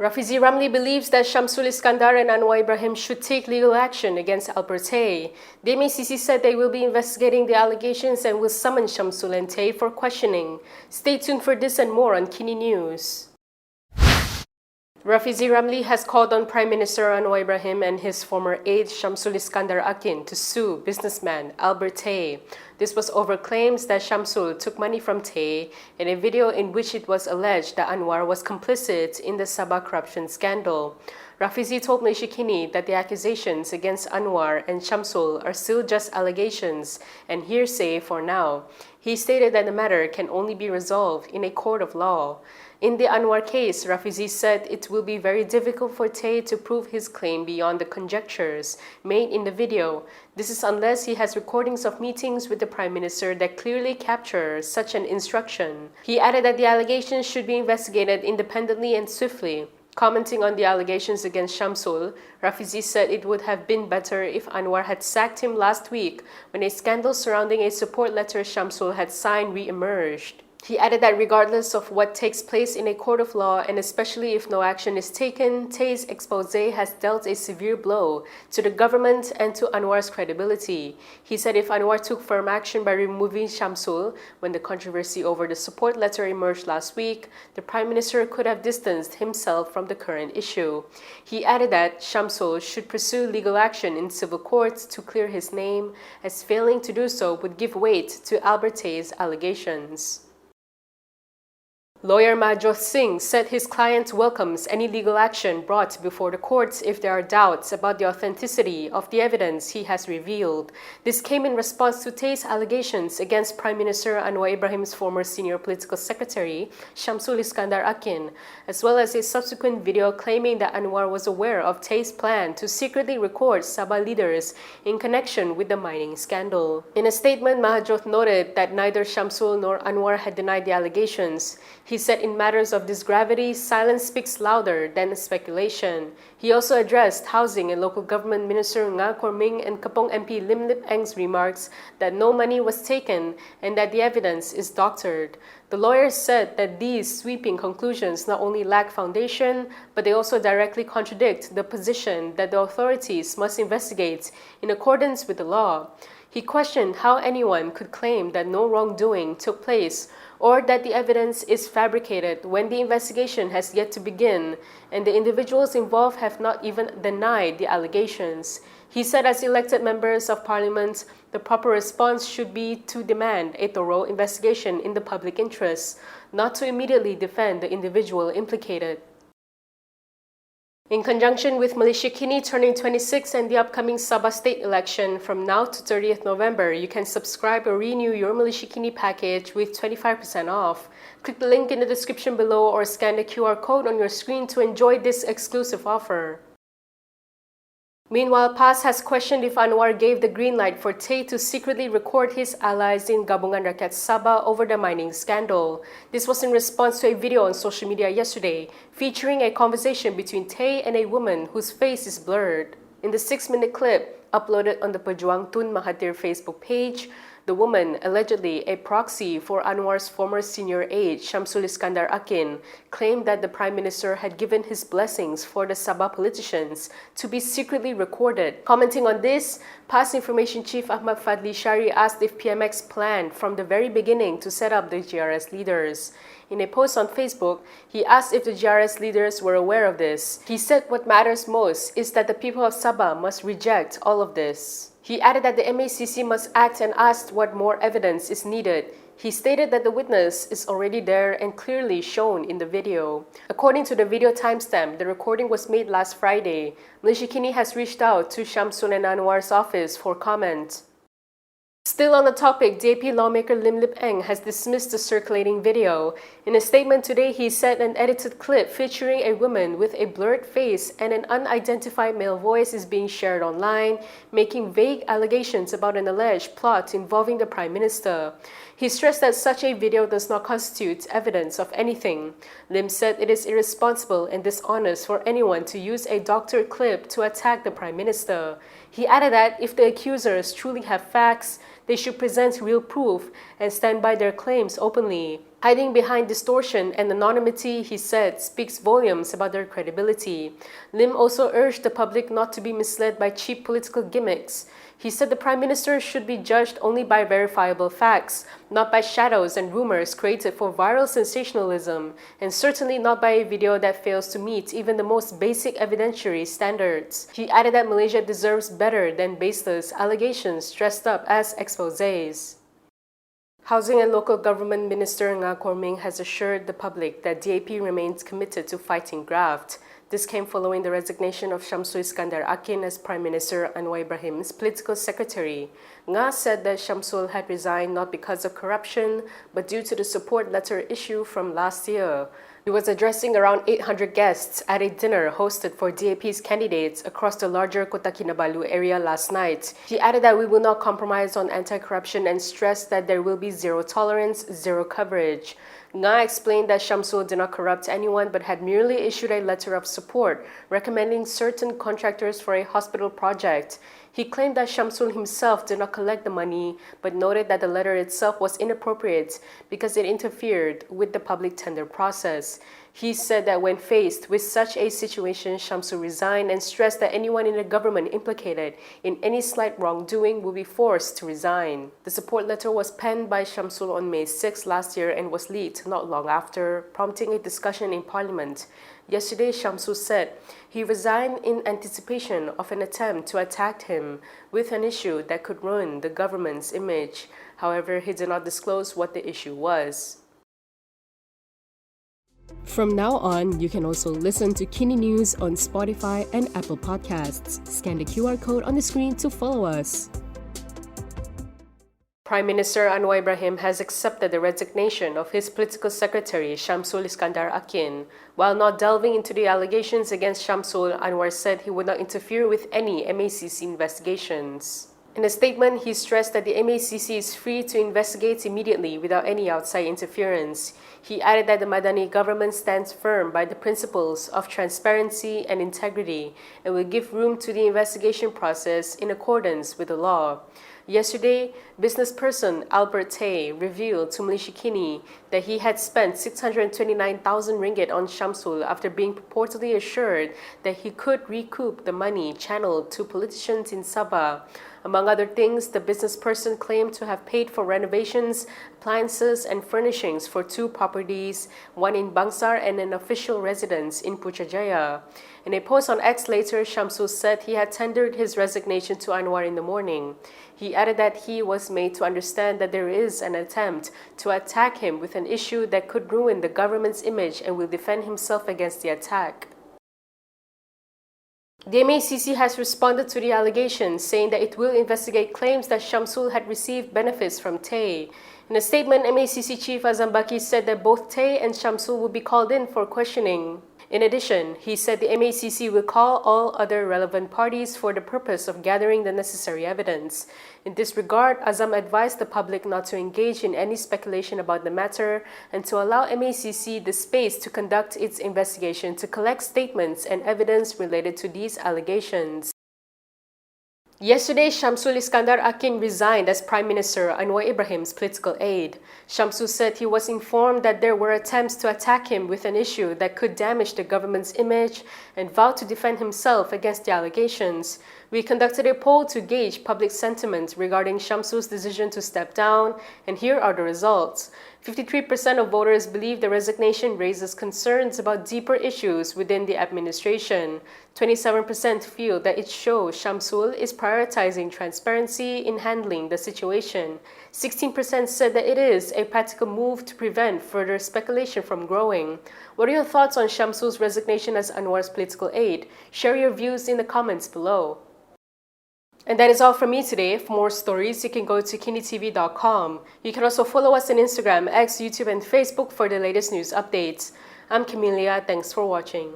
Rafizi Ramli believes that Shamsul Iskandar and Anwar Ibrahim should take legal action against Albert Tay. The MACC said they will be investigating the allegations and will summon Shamsul and Tay for questioning. Stay tuned for this and more on Kinitv News. Rafizi Ramli has called on Prime Minister Anwar Ibrahim and his former aide Shamsul Iskandar to sue businessman Albert Tay. This was over claims that Shamsul took money from Tay in a video in which it was alleged that Anwar was complicit in the Sabah corruption scandal. Rafizi told Malaysia Kinitv that the accusations against Anwar and Shamsul are still just allegations and hearsay for now. He stated that the matter can only be resolved in a court of law. In the Anwar case, Rafizi said it will be very difficult for Tay to prove his claim beyond the conjectures made in the video. This is unless he has recordings of meetings with the Prime Minister that clearly capture such an instruction. He added that the allegations should be investigated independently and swiftly. Commenting on the allegations against Shamsul, Rafizi said it would have been better if Anwar had sacked him last week when a scandal surrounding a support letter Shamsul had signed re-emerged. He added that regardless of what takes place in a court of law, and especially if no action is taken, Tay's expose has dealt a severe blow to the government and to Anwar's credibility. He said if Anwar took firm action by removing Shamsul when the controversy over the support letter emerged last week, the Prime Minister could have distanced himself from the current issue. He added that Shamsul should pursue legal action in civil courts to clear his name, as failing to do so would give weight to Albert Tay's allegations. Lawyer Manjot Singh said his client welcomes any legal action brought before the courts if there are doubts about the authenticity of the evidence he has revealed. This came in response to Tay's allegations against Prime Minister Anwar Ibrahim's former senior political secretary, Shamsul Iskandar, as well as a subsequent video claiming that Anwar was aware of Tay's plan to secretly record Sabah leaders in connection with the mining scandal. In a statement, Manjot noted that neither Shamsul nor Anwar had denied the allegations. He said in matters of this gravity, silence speaks louder than speculation. He also addressed Housing and Local Government Minister Nga Korming and Kapong MP Lim Lip Eng's remarks that no money was taken and that the evidence is doctored. The lawyers said that these sweeping conclusions not only lack foundation, but they also directly contradict the position that the authorities must investigate in accordance with the law. He questioned how anyone could claim that no wrongdoing took place or that the evidence is fabricated when the investigation has yet to begin and the individuals involved have not even denied the allegations. He said as elected members of parliament, the proper response should be to demand a thorough investigation in the public interest, not to immediately defend the individual implicated. In conjunction with Malaysia Kinitv turning 26 and the upcoming Sabah state election from now to 30th November, you can subscribe or renew your Malaysia Kinitv package with 25% off. Click the link in the description below or scan the QR code on your screen to enjoy this exclusive offer. Meanwhile, PAS has questioned if Anwar gave the green light for Tay to secretly record his allies in Gabungan Rakyat Sabah over the mining scandal. This was in response to a video on social media yesterday featuring a conversation between Tay and a woman whose face is blurred. In the 6-minute clip uploaded on the Pejuang Tun Mahathir Facebook page, the woman, allegedly a proxy for Anwar's former senior aide Shamsul Iskandar, claimed that the Prime Minister had given his blessings for the Sabah politicians to be secretly recorded. Commenting on this, PAS Information Chief Ahmad Fadli Shari asked if PMX planned from the very beginning to set up the GRS leaders. In a post on Facebook, he asked if the GRS leaders were aware of this. He said what matters most is that the people of Sabah must reject all of this. He added that the MACC must act and asked what more evidence is needed. He stated that the witness is already there and clearly shown in the video. According to the video timestamp, the recording was made last Friday. Malaysia Kinitv has reached out to Shamsul and Anwar's office for comment. Still on the topic, JP lawmaker Lim Lip Eng has dismissed the circulating video. In a statement today, he said an edited clip featuring a woman with a blurred face and an unidentified male voice is being shared online, making vague allegations about an alleged plot involving the Prime Minister. He stressed that such a video does not constitute evidence of anything. Lim said it is irresponsible and dishonest for anyone to use a doctored clip to attack the Prime Minister. He added that if the accusers truly have facts, they should present real proof and stand by their claims openly. Hiding behind distortion and anonymity, he said, speaks volumes about their credibility. Lim also urged the public not to be misled by cheap political gimmicks. He said the Prime Minister should be judged only by verifiable facts, not by shadows and rumors created for viral sensationalism, and certainly not by a video that fails to meet even the most basic evidentiary standards. He added that Malaysia deserves better than baseless allegations dressed up as exposés. Housing and Local Government Minister Nga Korming has assured the public that DAP remains committed to fighting graft. This came following the resignation of Shamsul Iskandar Akin as Prime Minister Anwar Ibrahim's political secretary. Nga said that Shamsul had resigned not because of corruption, but due to the support letter issue from last year. He was addressing around 800 guests at a dinner hosted for DAP's candidates across the larger Kota Kinabalu area last night. He added that we will not compromise on anti-corruption and stressed that there will be zero tolerance, zero coverage. Nga explained that Shamsul did not corrupt anyone but had merely issued a letter of support recommending certain contractors for a hospital project. He claimed that Shamsul himself did not collect the money, but noted that the letter itself was inappropriate because it interfered with the public tender process. He said that when faced with such a situation, Shamsul resigned and stressed that anyone in the government implicated in any slight wrongdoing will be forced to resign. The support letter was penned by Shamsul on May 6 last year and was leaked not long after, prompting a discussion in Parliament. Yesterday, Shamsul said he resigned in anticipation of an attempt to attack him with an issue that could ruin the government's image. However, he did not disclose what the issue was. From now on, you can also listen to Kini News on Spotify and Apple Podcasts. Scan the QR code on the screen to follow us. Prime Minister Anwar Ibrahim has accepted the resignation of his political secretary, Shamsul Iskandar Akin. While not delving into the allegations against Shamsul, Anwar said he would not interfere with any MACC investigations. In a statement, he stressed that the MACC is free to investigate immediately without any outside interference. He added that the Madani government stands firm by the principles of transparency and integrity and will give room to the investigation process in accordance with the law. Yesterday, businessperson Albert Tay revealed to Malaysia Kini that he had spent 629,000 ringgit on Shamsul after being purportedly assured that he could recoup the money channeled to politicians in Sabah. Among other things, the businessperson claimed to have paid for renovations, appliances, and furnishings for 2 properties, one in Bangsar and an official residence in Putrajaya. In a post on X later, Shamsul said he had tendered his resignation to Anwar in the morning. He added that he was made to understand that there is an attempt to attack him with an issue that could ruin the government's image and will defend himself against the attack. The MACC has responded to the allegations, saying that it will investigate claims that Shamsul had received benefits from Tay. In a statement, MACC Chief Azam Baki said that both Tay and Shamsul will be called in for questioning. In addition, he said the MACC will call all other relevant parties for the purpose of gathering the necessary evidence. In this regard, Azam advised the public not to engage in any speculation about the matter and to allow MACC the space to conduct its investigation to collect statements and evidence related to these allegations. Yesterday, Shamsul Iskandar Akin resigned as Prime Minister Anwar Ibrahim's political aide. Shamsul said he was informed that there were attempts to attack him with an issue that could damage the government's image and vowed to defend himself against the allegations. We conducted a poll to gauge public sentiment regarding Shamsul's decision to step down, and here are the results. 53% of voters believe the resignation raises concerns about deeper issues within the administration. 27% feel that it shows Shamsul is prioritizing transparency in handling the situation. 16% said that it is a practical move to prevent further speculation from growing. What are your thoughts on Shamsul's resignation as Anwar's political aide? Share your views in the comments below. And that is all from me today. For more stories, you can go to Kinitv.com. You can also follow us on Instagram, X, YouTube, and Facebook for the latest news updates. I'm Camelia. Thanks for watching.